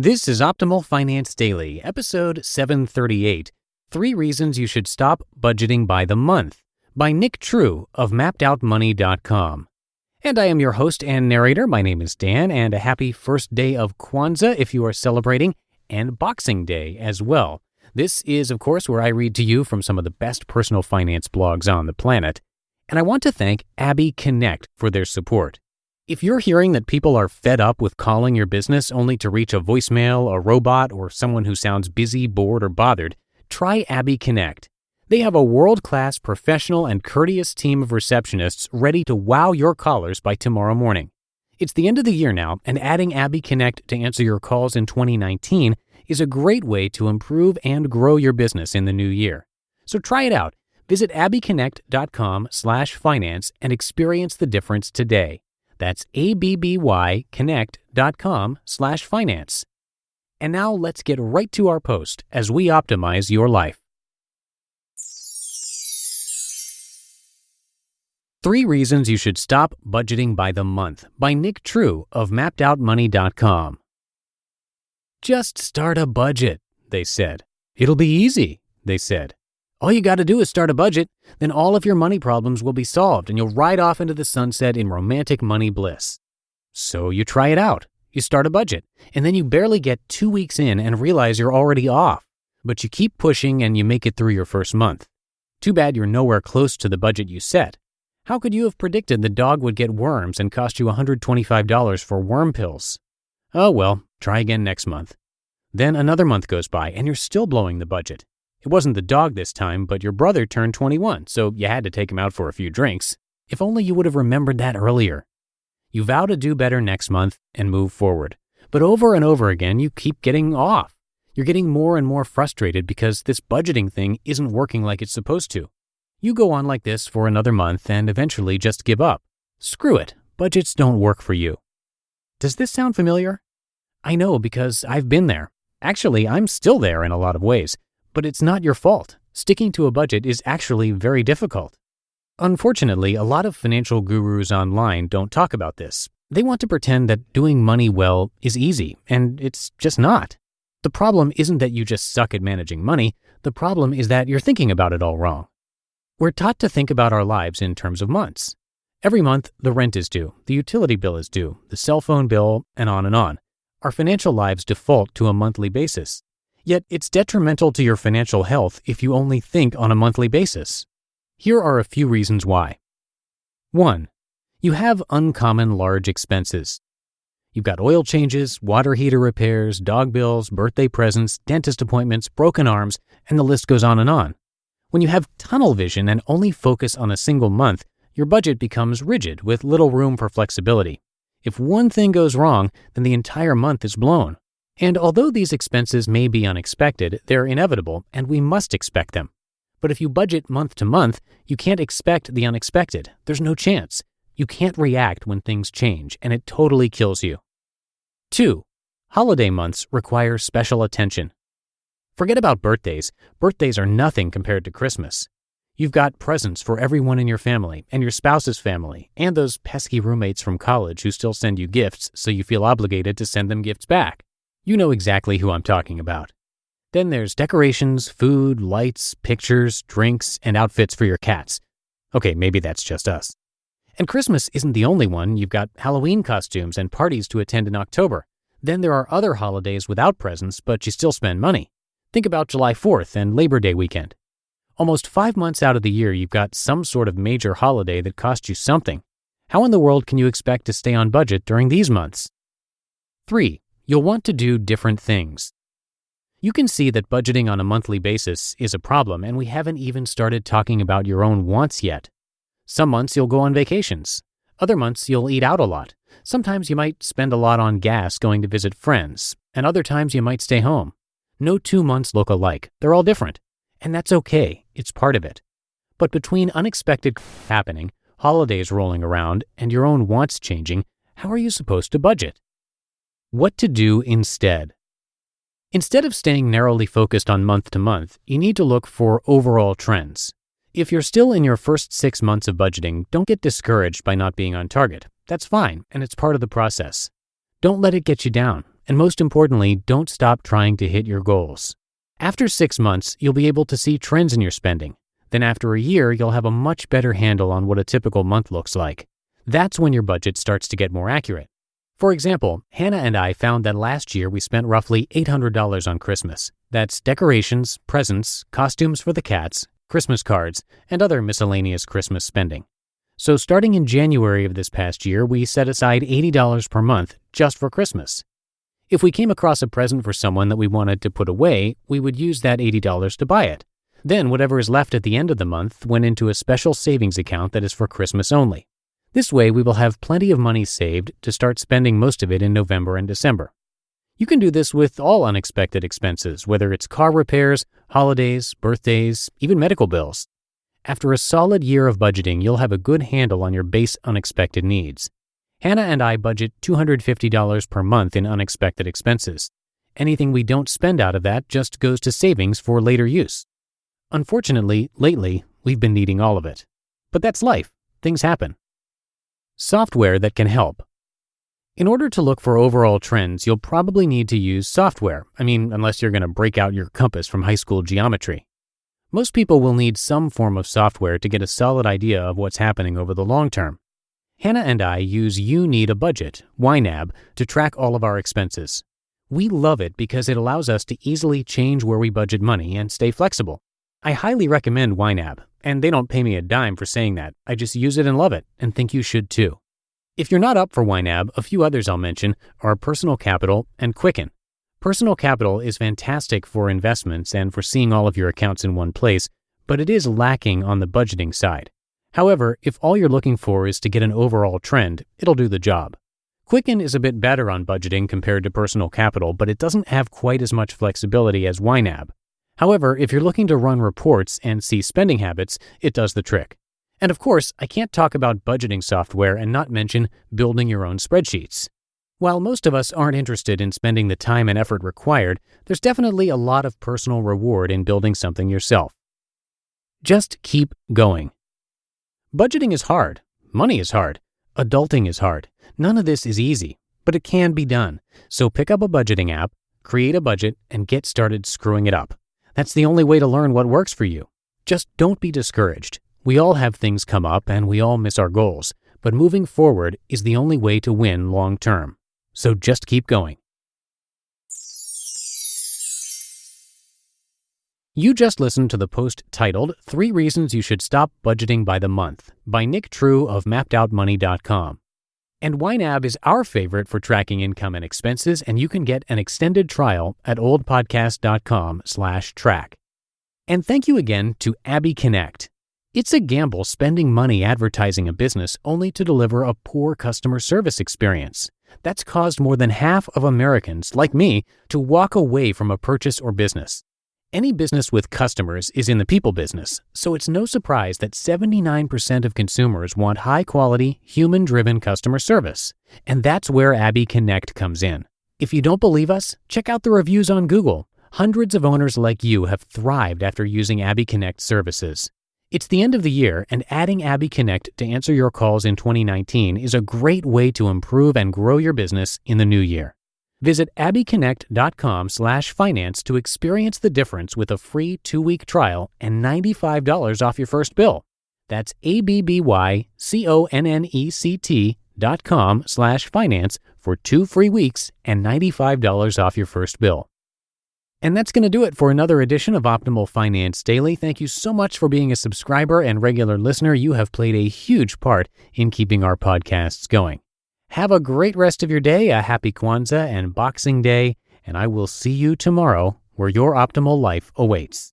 This is Optimal Finance Daily, episode 738, 3 Reasons You Should Stop Budgeting by the Month, by Nick True of MappedOutMoney.com. And I am your host and narrator. My name is Dan, and a happy first day of Kwanzaa if you are celebrating, and Boxing Day as well. This is, of course, where I read to you from some of the best personal finance blogs on the planet. And I want to thank Abby Connect for their support. If you're hearing that people are fed up with calling your business only to reach a voicemail, a robot, or someone who sounds busy, bored, or bothered, try Abby Connect. They have a world-class professional and courteous team of receptionists ready to wow your callers by tomorrow morning. It's the end of the year now, and adding Abby Connect to answer your calls in 2019 is a great way to improve and grow your business in the new year. So try it out. Visit abbyconnect.com/finance and experience the difference today. That's abbyconnect.com/finance. And now let's get right to our post as we optimize your life. 3 Reasons You Should Stop Budgeting by the Month, by Nick True of MappedOutMoney.com. Just start a budget, they said. It'll be easy, they said. All you got to do is start a budget, then all of your money problems will be solved and you'll ride off into the sunset in romantic money bliss. So you try it out. You start a budget, and then you barely get 2 weeks in and realize you're already off. But you keep pushing and you make it through your first month. Too bad you're nowhere close to the budget you set. How could you have predicted the dog would get worms and cost you $125 for worm pills? Oh well, try again next month. Then another month goes by and you're still blowing the budget. It wasn't the dog this time, but your brother turned 21, so you had to take him out for a few drinks. If only you would have remembered that earlier. You vow to do better next month and move forward. But over and over again, you keep getting off. You're getting more and more frustrated because this budgeting thing isn't working like it's supposed to. You go on like this for another month and eventually just give up. Screw it. Budgets don't work for you. Does this sound familiar? I know because I've been there. Actually, I'm still there in a lot of ways. But it's not your fault. Sticking to a budget is actually very difficult. Unfortunately, a lot of financial gurus online don't talk about this. They want to pretend that doing money well is easy, and it's just not. The problem isn't that you just suck at managing money. The problem is that you're thinking about it all wrong. We're taught to think about our lives in terms of months. Every month, the rent is due, the utility bill is due, the cell phone bill, and on and on. Our financial lives default to a monthly basis. Yet it's detrimental to your financial health if you only think on a monthly basis. Here are a few reasons why. 1. You have uncommon large expenses. You've got oil changes, water heater repairs, dog bills, birthday presents, dentist appointments, broken arms, and the list goes on and on. When you have tunnel vision and only focus on a single month, your budget becomes rigid with little room for flexibility. If one thing goes wrong, then the entire month is blown. And although these expenses may be unexpected, they're inevitable and we must expect them. But if you budget month to month, you can't expect the unexpected. There's no chance. You can't react when things change, and it totally kills you. 2. Holiday months require special attention. Forget about birthdays. Birthdays are nothing compared to Christmas. You've got presents for everyone in your family and your spouse's family and those pesky roommates from college who still send you gifts so you feel obligated to send them gifts back. You know exactly who I'm talking about. Then there's decorations, food, lights, pictures, drinks, and outfits for your cats. Okay, maybe that's just us. And Christmas isn't the only one. You've got Halloween costumes and parties to attend in October. Then there are other holidays without presents, but you still spend money. Think about July 4th and Labor Day weekend. Almost 5 months out of the year, you've got some sort of major holiday that costs you something. How in the world can you expect to stay on budget during these months? 3. You'll want to do different things. You can see that budgeting on a monthly basis is a problem, and we haven't even started talking about your own wants yet. Some months you'll go on vacations. Other months you'll eat out a lot. Sometimes you might spend a lot on gas going to visit friends, and other times you might stay home. No 2 months look alike. They're all different. And that's okay. It's part of it. But between unexpected happening, holidays rolling around, and your own wants changing, how are you supposed to budget? What to do instead? Instead of staying narrowly focused on month to month, you need to look for overall trends. If you're still in your first 6 months of budgeting, don't get discouraged by not being on target. That's fine, and it's part of the process. Don't let it get you down. And most importantly, don't stop trying to hit your goals. After 6 months, you'll be able to see trends in your spending. Then after a year, you'll have a much better handle on what a typical month looks like. That's when your budget starts to get more accurate. For example, Hannah and I found that last year we spent roughly $800 on Christmas. That's decorations, presents, costumes for the cats, Christmas cards, and other miscellaneous Christmas spending. So starting in January of this past year, we set aside $80 per month just for Christmas. If we came across a present for someone that we wanted to put away, we would use that $80 to buy it. Then whatever is left at the end of the month went into a special savings account that is for Christmas only. This way, we will have plenty of money saved to start spending most of it in November and December. You can do this with all unexpected expenses, whether it's car repairs, holidays, birthdays, even medical bills. After a solid year of budgeting, you'll have a good handle on your base unexpected needs. Hannah and I budget $250 per month in unexpected expenses. Anything we don't spend out of that just goes to savings for later use. Unfortunately, lately, we've been needing all of it. But that's life. Things happen. Software that can help. In order to look for overall trends, you'll probably need to use software. Unless you're going to break out your compass from high school geometry. Most people will need some form of software to get a solid idea of what's happening over the long term. Hannah and I use You Need a Budget, YNAB, to track all of our expenses. We love it because it allows us to easily change where we budget money and stay flexible. I highly recommend YNAB, and they don't pay me a dime for saying that. I just use it and love it, and think you should too. If you're not up for YNAB, a few others I'll mention are Personal Capital and Quicken. Personal Capital is fantastic for investments and for seeing all of your accounts in one place, but it is lacking on the budgeting side. However, if all you're looking for is to get an overall trend, it'll do the job. Quicken is a bit better on budgeting compared to Personal Capital, but it doesn't have quite as much flexibility as YNAB. However, if you're looking to run reports and see spending habits, it does the trick. And of course, I can't talk about budgeting software and not mention building your own spreadsheets. While most of us aren't interested in spending the time and effort required, there's definitely a lot of personal reward in building something yourself. Just keep going. Budgeting is hard. Money is hard. Adulting is hard. None of this is easy, but it can be done. So pick up a budgeting app, create a budget, and get started screwing it up. That's the only way to learn what works for you. Just don't be discouraged. We all have things come up and we all miss our goals, but moving forward is the only way to win long term. So just keep going. You just listened to the post titled 3 Reasons You Should Stop Budgeting by the Month by Nick True of mappedoutmoney.com. And YNAB is our favorite for tracking income and expenses, and you can get an extended trial at oldpodcast.com/track. And thank you again to Abby Connect. It's a gamble spending money advertising a business only to deliver a poor customer service experience. That's caused more than half of Americans, like me, to walk away from a purchase or business. Any business with customers is in the people business, so it's no surprise that 79% of consumers want high-quality, human-driven customer service. And that's where Abby Connect comes in. If you don't believe us, check out the reviews on Google. Hundreds of owners like you have thrived after using Abby Connect services. It's the end of the year, and adding Abby Connect to answer your calls in 2019 is a great way to improve and grow your business in the new year. Visit abbyconnect.com/finance to experience the difference with a free 2-week trial and $95 off your first bill. That's abbyconnect.com/finance for 2 free weeks and $95 off your first bill. And that's going to do it for another edition of Optimal Finance Daily. Thank you so much for being a subscriber and regular listener. You have played a huge part in keeping our podcasts going. Have a great rest of your day, a happy Kwanzaa and Boxing Day, and I will see you tomorrow where your optimal life awaits.